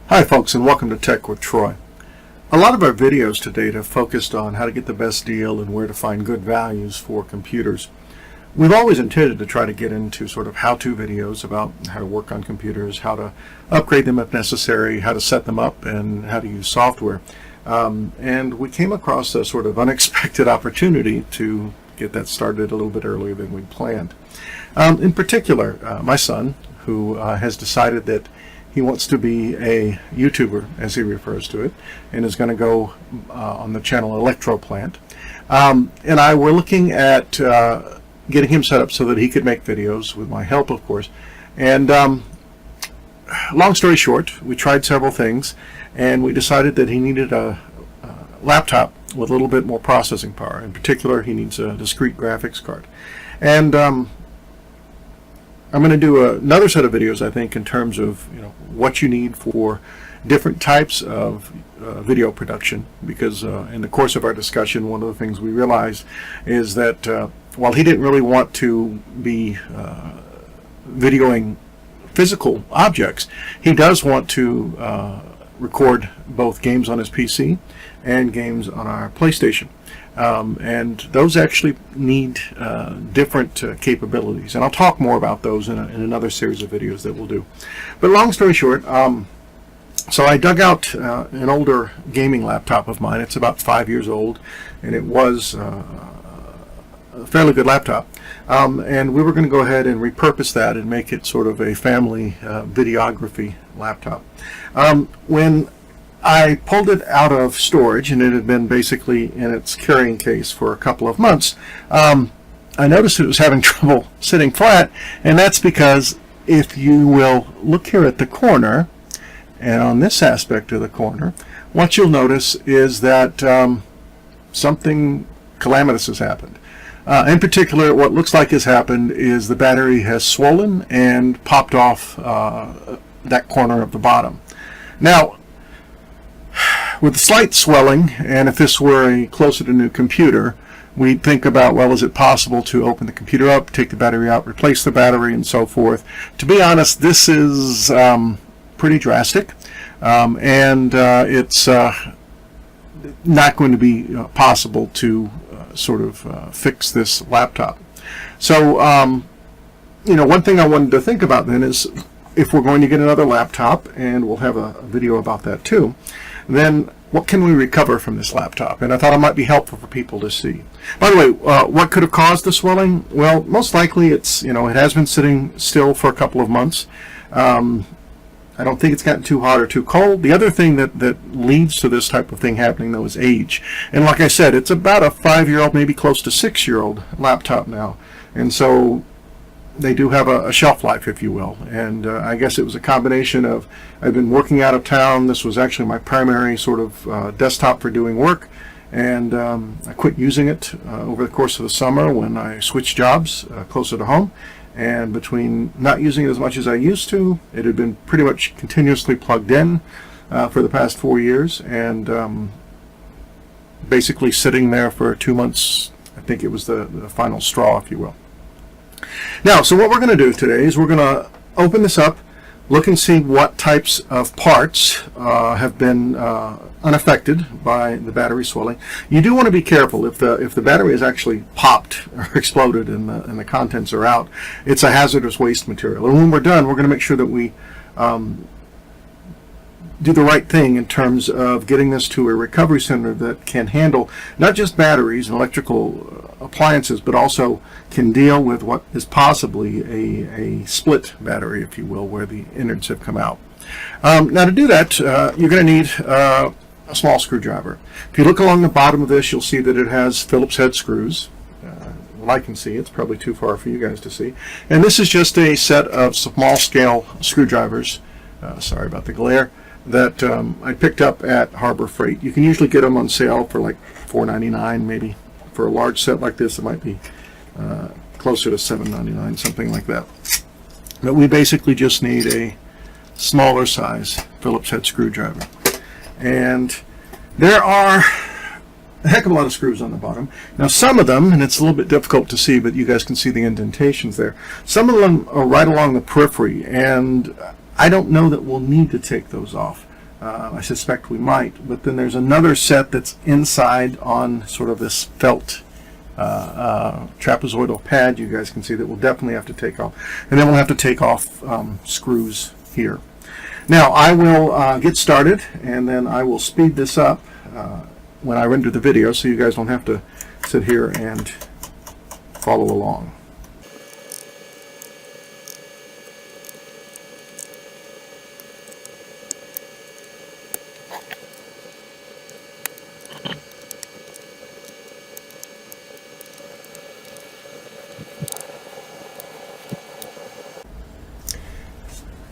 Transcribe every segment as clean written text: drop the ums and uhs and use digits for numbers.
Hi folks, and welcome to Tech with Troy. A lot of our videos to date have focused on how to get the best deal and where to find good values for computers. We've always intended to try to get into sort of how-to videos about how to work on computers, how to upgrade them if necessary, how to set them up, and how to use software. And we came across a sort of unexpected opportunity to get that started a little bit earlier than we planned. In particular, my son, who has decided that he wants to be a YouTuber, as he refers to it, and is going to go on the channel Electroplant. And I were looking at getting him set up so that he could make videos with my help, of course. And long story short, we tried several things, and we decided that he needed a laptop with a little bit more processing power. In particular, he needs a discrete graphics card. And I'm going to do another set of videos, I think, in terms of what you need for different types of video production, because in the course of our discussion, one of the things we realized is that while he didn't really want to be videoing physical objects, he does want to record both games on his PC and games on our PlayStation. And those actually need different capabilities, and I'll talk more about those in another series of videos that we'll do. But long story short, so I dug out an older gaming laptop of mine. It's about 5 years old, and it was a fairly good laptop. And we were going to go ahead and repurpose that and make it sort of a family videography laptop. When I pulled it out of storage, and it had been basically in its carrying case for a couple of months, I noticed it was having trouble sitting flat, and that's because if you will look here at the corner, and on this aspect of the corner, what you'll notice is that something calamitous has happened. In particular, what looks like has happened is the battery has swollen and popped off that corner of the bottom. Now, with slight swelling, and if this were a closer to new computer, we'd think about, well, is it possible to open the computer up, take the battery out, replace the battery, and so forth. To be honest, this is pretty drastic, and it's not going to be possible to sort of fix this laptop. So, one thing I wanted to think about then is, if we're going to get another laptop, and we'll have a video about that too, then what can we recover from this laptop? And I thought it might be helpful for people to see. By the way, what could have caused the swelling? Well, most likely it's, it has been sitting still for a couple of months. I don't think it's gotten too hot or too cold. The other thing that leads to this type of thing happening, though, is age. And like I said, it's about a 5-year-old, maybe close to 6-year-old laptop now. And so they do have a shelf life, if you will. And I guess it was a combination of, I've been working out of town. This was actually my primary sort of desktop for doing work. And I quit using it over the course of the summer when I switched jobs closer to home. And between not using it as much as I used to, it had been pretty much continuously plugged in for the past 4 years. And basically sitting there for 2 months. I think it was the final straw, if you will. Now, so what we're going to do today is we're going to open this up, look and see what types of parts have been unaffected by the battery swelling. You do want to be careful if the battery is actually popped or exploded and the contents are out. It's a hazardous waste material. And when we're done, we're going to make sure that we do the right thing in terms of getting this to a recovery center that can handle not just batteries and electrical appliances, but also can deal with what is possibly a split battery, if you will, where the innards have come out. Now, to do that, you're going to need a small screwdriver. If you look along the bottom of this, you'll see that it has Phillips head screws. Well, I can see. It's probably too far for you guys to see. And this is just a set of small scale screwdrivers. Sorry about the glare. That I picked up at Harbor Freight. You can usually get them on sale for like $4.99, maybe. For a large set like this, it might be closer to $7.99, something like that. But we basically just need a smaller size Phillips head screwdriver. And there are a heck of a lot of screws on the bottom. Now, some of them, and it's a little bit difficult to see, but you guys can see the indentations there. Some of them are right along the periphery, and I don't know that we'll need to take those off. I suspect we might, but then there's another set that's inside on sort of this felt trapezoidal pad you guys can see that we'll definitely have to take off. And then we'll have to take off screws here. Now I will get started, and then I will speed this up when I render the video so you guys don't have to sit here and follow along.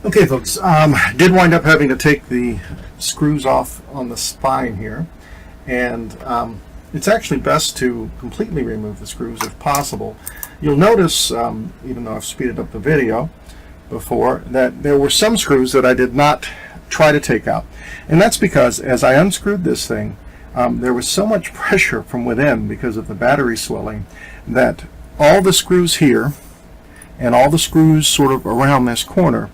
Okay, folks, did wind up having to take the screws off on the spine here, and it's actually best to completely remove the screws if possible. You'll notice, even though I've speeded up the video before, that there were some screws that I did not try to take out, and that's because as I unscrewed this thing, there was so much pressure from within because of the battery swelling that all the screws here and all the screws sort of around this corner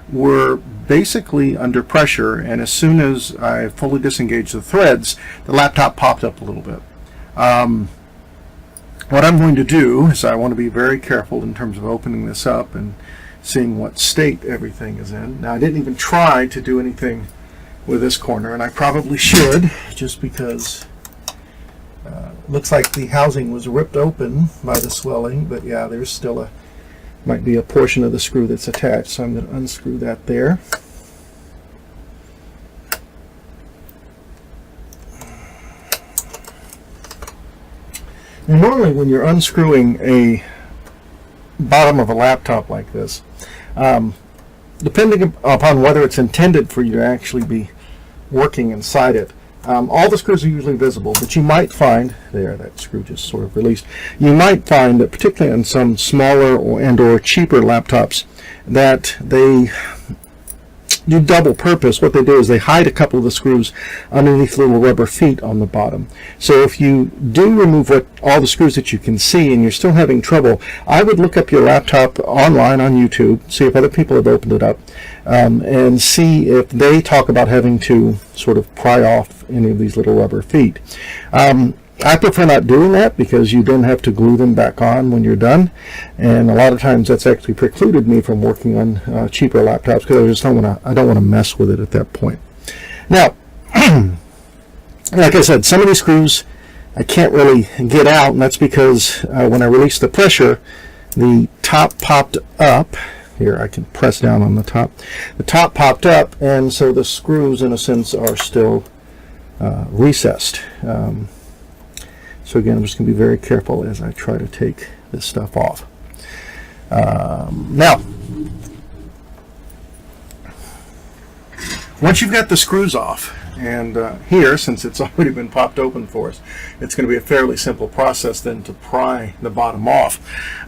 were basically under pressure, and as soon as I fully disengaged the threads, the laptop popped up a little bit. What I'm going to do is I want to be very careful in terms of opening this up and seeing what state everything is in. Now, I didn't even try to do anything with this corner, and I probably should, just because it looks like the housing was ripped open by the swelling, but yeah, there's still might be a portion of the screw that's attached, so I'm going to unscrew that there. Now, normally when you're unscrewing a bottom of a laptop like this, depending upon whether it's intended for you to actually be working inside it, all the screws are usually visible, but you might find, there, that screw just sort of released, you might find that particularly on some smaller or cheaper laptops that they do double purpose. What they do is they hide a couple of the screws underneath little rubber feet on the bottom. So if you do remove all the screws that you can see and you're still having trouble, I would look up your laptop online on YouTube, see if other people have opened it up, and see if they talk about having to sort of pry off any of these little rubber feet. I prefer not doing that because you then have to glue them back on when you're done, and a lot of times that's actually precluded me from working on cheaper laptops because I don't want to mess with it at that point. Now, like I said, some of these screws I can't really get out, and that's because when I released the pressure, the top popped up. Here, I can press down on the top. The top popped up, and so the screws, in a sense, are still recessed. So again, I'm just going to be very careful as I try to take this stuff off. Now, once you've got the screws off, and here, since it's already been popped open for us, it's going to be a fairly simple process then to pry the bottom off.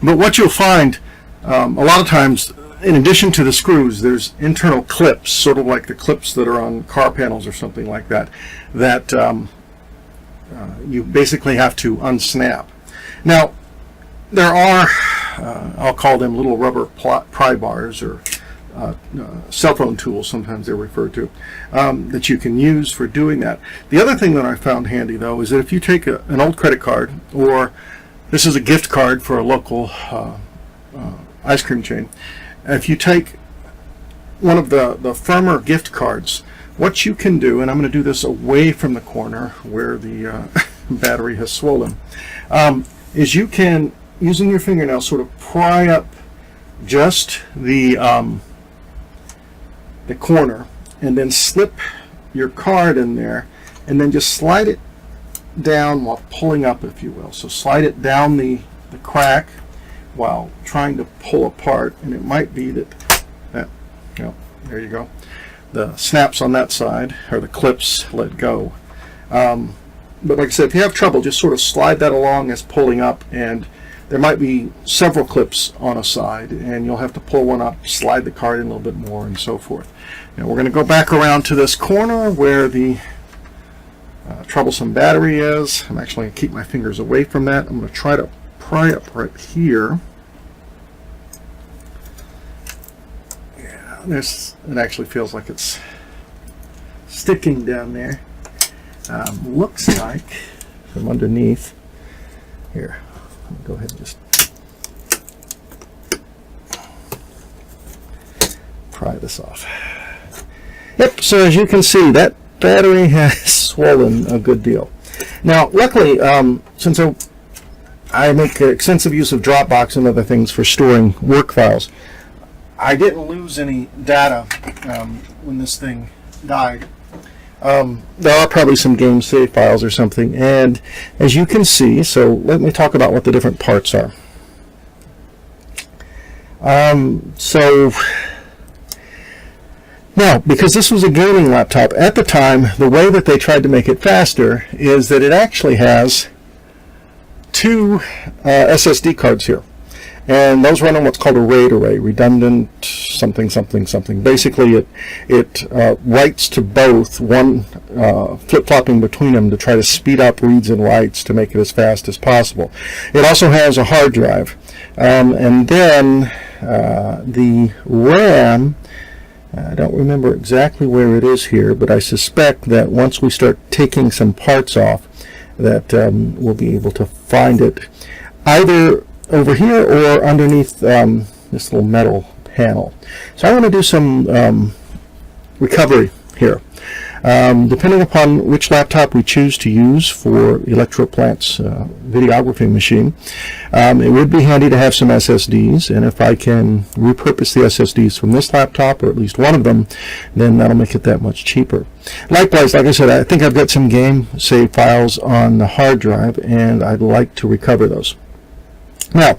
But what you'll find, a lot of times, in addition to the screws, there's internal clips, sort of like the clips that are on car panels or something like that, that you basically have to unsnap. Now, there are, I'll call them little rubber pry bars, or cell phone tools, sometimes they're referred to, that you can use for doing that. The other thing that I found handy, though, is that if you take an old credit card, or this is a gift card for a local ice cream chain, if you take one of the firmer gift cards, what you can do, and I'm going to do this away from the corner where the battery has swollen, is you can, using your fingernail, sort of pry up just the corner, and then slip your card in there, and then just slide it down while pulling up, if you will. So slide it down the crack while trying to pull apart, and it might be that, there you go. The snaps on that side, or the clips, let go. But like I said, if you have trouble, just sort of slide that along as pulling up, and there might be several clips on a side, and you'll have to pull one up, slide the card in a little bit more, and so forth. Now we're going to go back around to this corner where the troublesome battery is. I'm actually going to keep my fingers away from that. I'm going to try to pry up right here. Yeah, it actually feels like it's sticking down there. Looks like from underneath. Here, let me go ahead and just pry this off. Yep, so as you can see, that battery has swollen a good deal. Now, luckily, since I make extensive use of Dropbox and other things for storing work files, I didn't lose any data when this thing died. There are probably some game save files or something, and as you can see, so let me talk about what the different parts are. So now, because this was a gaming laptop, at the time, the way that they tried to make it faster is that it actually has two SSD cards here. And those run on what's called a RAID array, redundant something, something, something. Basically, it writes to both, one flip-flopping between them to try to speed up reads and writes to make it as fast as possible. It also has a hard drive. And then the RAM, I don't remember exactly where it is here, but I suspect that once we start taking some parts off, that we'll be able to find it either over here or underneath this little metal panel. So I want to do some recovery here. Depending upon which laptop we choose to use for Electroplant's videography machine, it would be handy to have some SSDs, and if I can repurpose the SSDs from this laptop, or at least one of them, then that'll make it that much cheaper. Likewise, like I said, I think I've got some game save files on the hard drive, and I'd like to recover those. Now,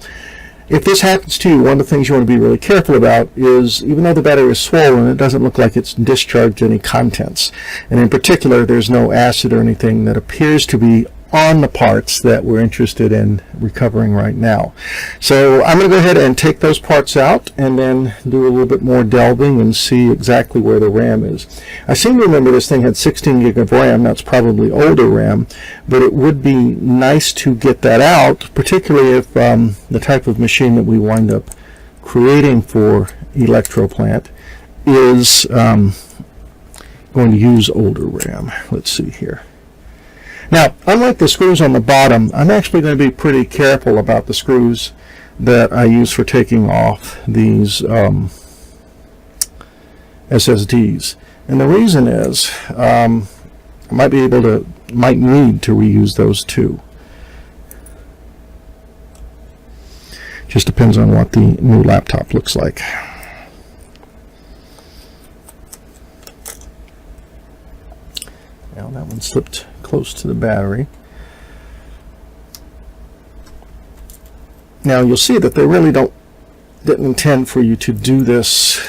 if this happens to you, one of the things you want to be really careful about is, even though the battery is swollen, it doesn't look like it's discharged any contents. And in particular, there's no acid or anything that appears to be on the parts that we're interested in recovering right now. So I'm going to go ahead and take those parts out and then do a little bit more delving and see exactly where the RAM is. I seem to remember this thing had 16 gig of RAM. That's probably older RAM, but it would be nice to get that out, particularly if the type of machine that we wind up creating for Electroplant is going to use older RAM. Let's see here. Now, unlike the screws on the bottom, I'm actually going to be pretty careful about the screws that I use for taking off these SSDs. And the reason is, I might need to reuse those too. Just depends on what the new laptop looks like. Now that one slipped close to the battery. Now you'll see that they really didn't intend for you to do this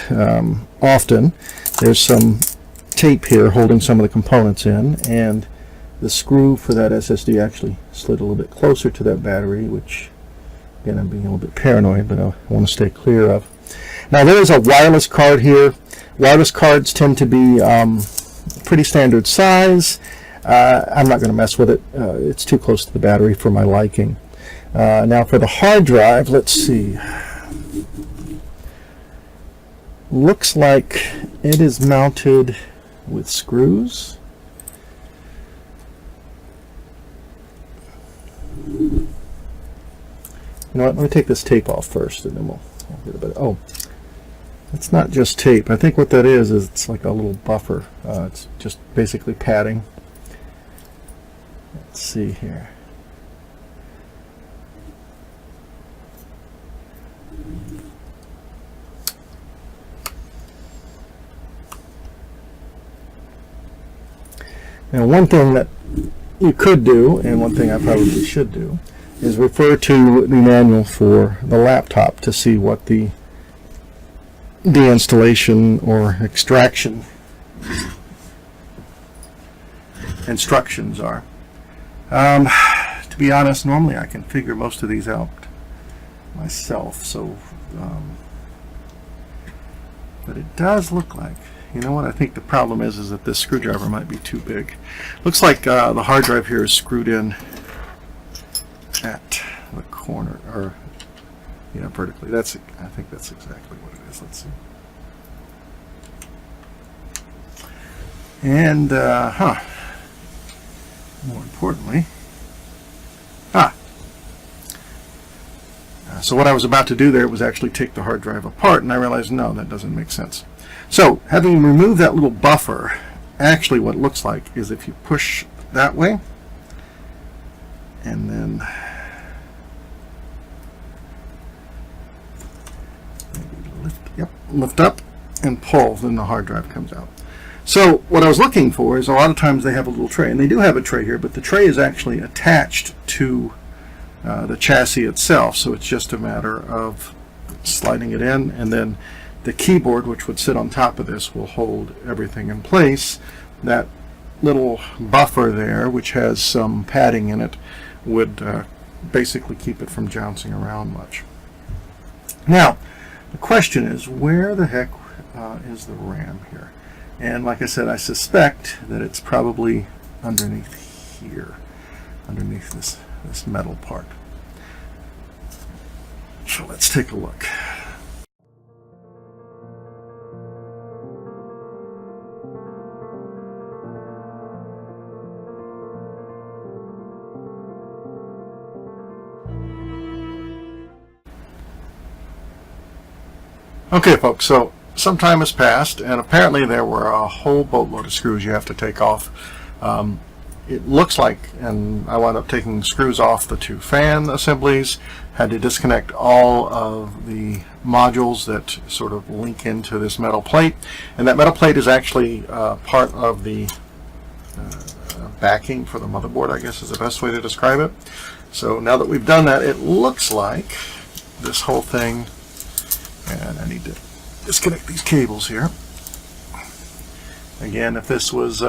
often. There's some tape here holding some of the components in, and the screw for that SSD actually slid a little bit closer to that battery, which again, I'm being a little bit paranoid, but I want to stay clear of. Now there is a wireless card here. Wireless cards tend to be pretty standard size. I'm not going to mess with it. It's too close to the battery for my liking. Now for the hard drive, let's see. Looks like it is mounted with screws. You know what? Let me take this tape off first, and then we'll get a bit. Oh, it's not just tape. I think what that is it's like a little buffer. It's just basically padding. Let's see here. Now, one thing that you could do, and one thing I probably should do, is refer to the manual for the laptop to see what the deinstallation or extraction instructions are. To be honest, normally I can figure most of these out myself, so but it does look like, you know what, I think the problem is that this screwdriver might be too big. Looks like the hard drive here is screwed in at the corner, or vertically. I think that's exactly what it is. Let's see. And more importantly, so what I was about to do there was actually take the hard drive apart, and I realized, no, that doesn't make sense. So having removed that little buffer, actually what it looks like is if you push that way, and then maybe lift up and pull, then the hard drive comes out. So what I was looking for is, a lot of times they have a little tray, and they do have a tray here, but the tray is actually attached to the chassis itself, so it's just a matter of sliding it in, and then the keyboard, which would sit on top of this, will hold everything in place. That little buffer there, which has some padding in it, would basically keep it from jouncing around much. Now, the question is, where the heck is the RAM here? And like I said, I suspect that it's probably underneath here, underneath this metal part. So let's take a look. Okay, folks, so some time has passed, and apparently there were a whole boatload of screws you have to take off. It looks like, and I wound up taking screws off the two fan assemblies, had to disconnect all of the modules that sort of link into this metal plate, and that metal plate is actually part of the backing for the motherboard, I guess is the best way to describe it. So now that we've done that, it looks like this whole thing, and I need to disconnect these cables here. Again, if this was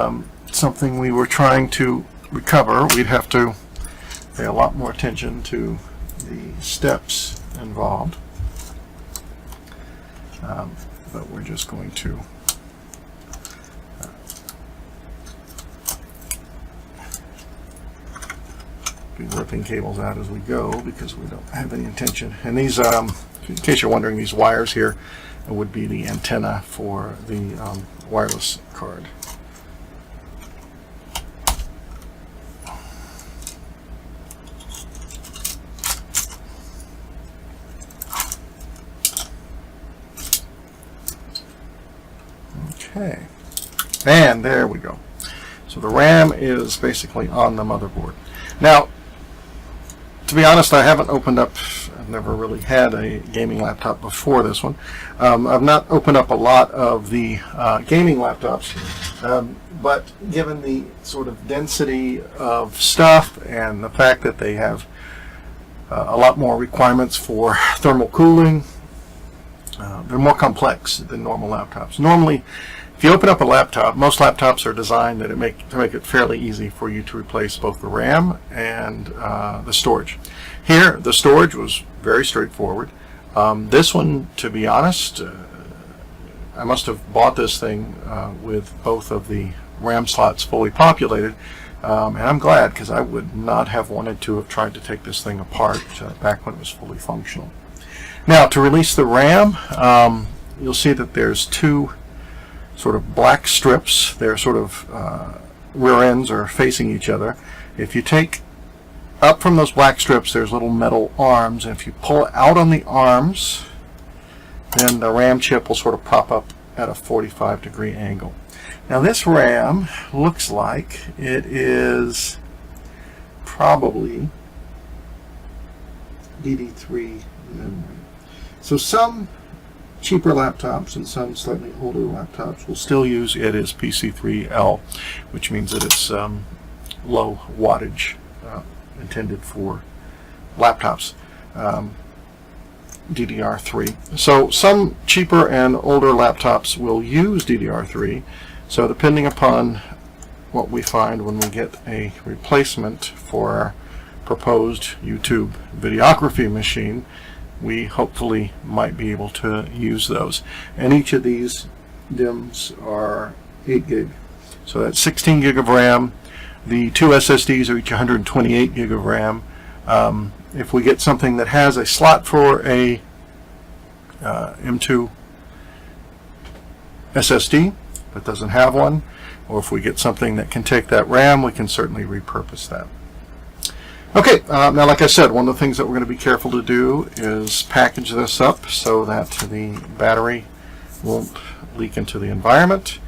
something we were trying to recover, we'd have to pay a lot more attention to the steps involved. But we're just going to be ripping cables out as we go, because we don't have any intention. And these, in case you're wondering, these wires here would be the antenna for the wireless card. Okay, and there we go. So the RAM is basically on the motherboard. Now, to be honest, I haven't opened up, I've never really had a gaming laptop before this one. I've not opened up a lot of the gaming laptops, but given the sort of density of stuff and the fact that they have a lot more requirements for thermal cooling, they're more complex than normal laptops. Normally, if you open up a laptop, most laptops are designed to make it fairly easy for you to replace both the RAM and the storage. Here, the storage was very straightforward. This one, to be honest, I must have bought this thing with both of the RAM slots fully populated, and I'm glad, because I would not have wanted to have tried to take this thing apart back when it was fully functional. Now, to release the RAM, you'll see that there's two sort of black strips. They're sort of rear ends are facing each other. If you take up from those black strips, there's little metal arms, and if you pull out on the arms, then the RAM chip will sort of pop up at a 45-degree angle. Now this RAM looks like it is probably DD3 memory. So some cheaper laptops and some slightly older laptops will still use it as PC3L, which means that it's low wattage, intended for laptops, DDR3. So some cheaper and older laptops will use DDR3. So depending upon what we find when we get a replacement for our proposed YouTube videography machine, we hopefully might be able to use those. And each of these DIMMs are 8 gig. So that's 16 gig of RAM. The two SSDs are each 128 gig of RAM. If we get something that has a slot for a M2 SSD but doesn't have one, or if we get something that can take that RAM, we can certainly repurpose that. Okay, now like I said, one of the things that we're going to be careful to do is package this up so that the battery won't leak into the environment.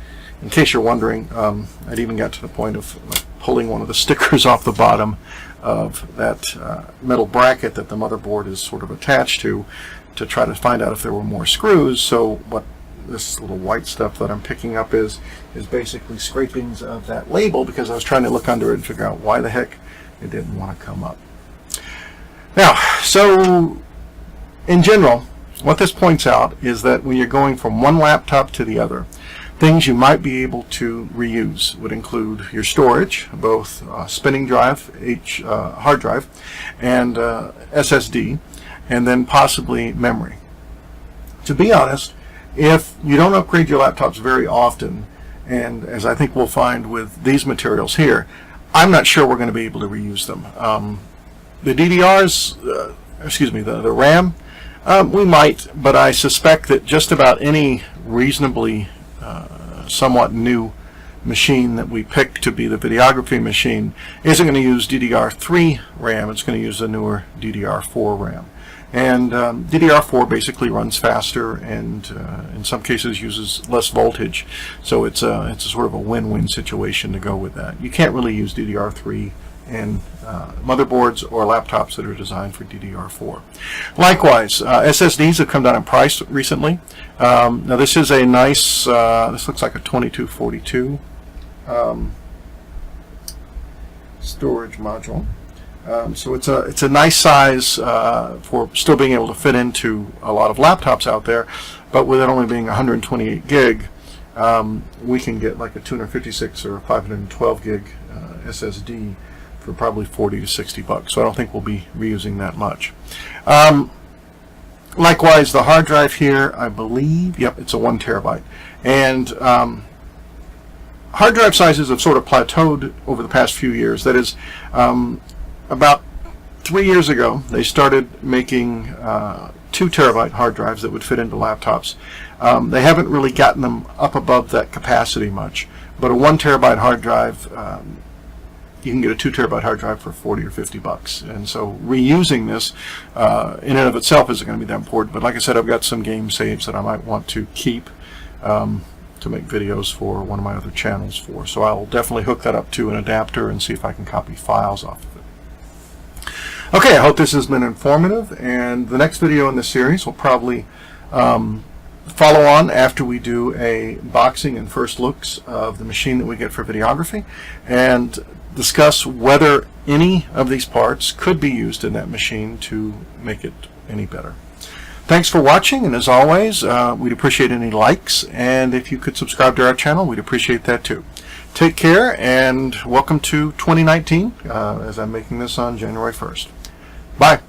In case you're wondering, I'd even got to the point of pulling one of the stickers off the bottom of that metal bracket that the motherboard is sort of attached to try to find out if there were more screws. So what this little white stuff that I'm picking up is basically scrapings of that label, because I was trying to look under it and figure out why the heck it didn't want to come up. Now, so in general, what this points out is that when you're going from one laptop to the other, things you might be able to reuse would include your storage, both spinning drive, hard drive, and SSD, and then possibly memory. To be honest, if you don't upgrade your laptops very often, and as I think we'll find with these materials here, I'm not sure we're going to be able to reuse them. The DDRs, the RAM, we might, but I suspect that just about any reasonably somewhat new machine that we pick to be the videography machine isn't going to use DDR3 RAM. It's going to use the newer DDR4 RAM. And DDR4 basically runs faster and in some cases uses less voltage. So it's a sort of a win-win situation to go with that. You can't really use DDR3 in motherboards or laptops that are designed for DDR4. Likewise, SSDs have come down in price recently. Now this is a nice, this looks like a 2242 storage module. So it's a nice size for still being able to fit into a lot of laptops out there, but with it only being 128 gig, we can get like a 256 or 512 gig SSD for probably 40 to 60 bucks. So I don't think we'll be reusing that much. Likewise, the hard drive here, I believe, yep, it's a 1 terabyte, and hard drive sizes have sort of plateaued over the past few years. That is, about 3 years ago, they started making 2 terabyte hard drives that would fit into laptops. They haven't really gotten them up above that capacity much, but a 1 terabyte hard drive, you can get a 2 terabyte hard drive for 40 or 50 bucks. And so reusing this in and of itself isn't going to be that important. But like I said, I've got some game saves that I might want to keep to make videos for one of my other channels for. So I'll definitely hook that up to an adapter and see if I can copy files off of it. Okay, I hope this has been informative, and the next video in this series will probably follow on after we do a boxing and first looks of the machine that we get for videography, and discuss whether any of these parts could be used in that machine to make it any better. Thanks for watching, and as always, we'd appreciate any likes, and if you could subscribe to our channel, we'd appreciate that too. Take care, and welcome to 2019, as I'm making this on January 1st. Bye.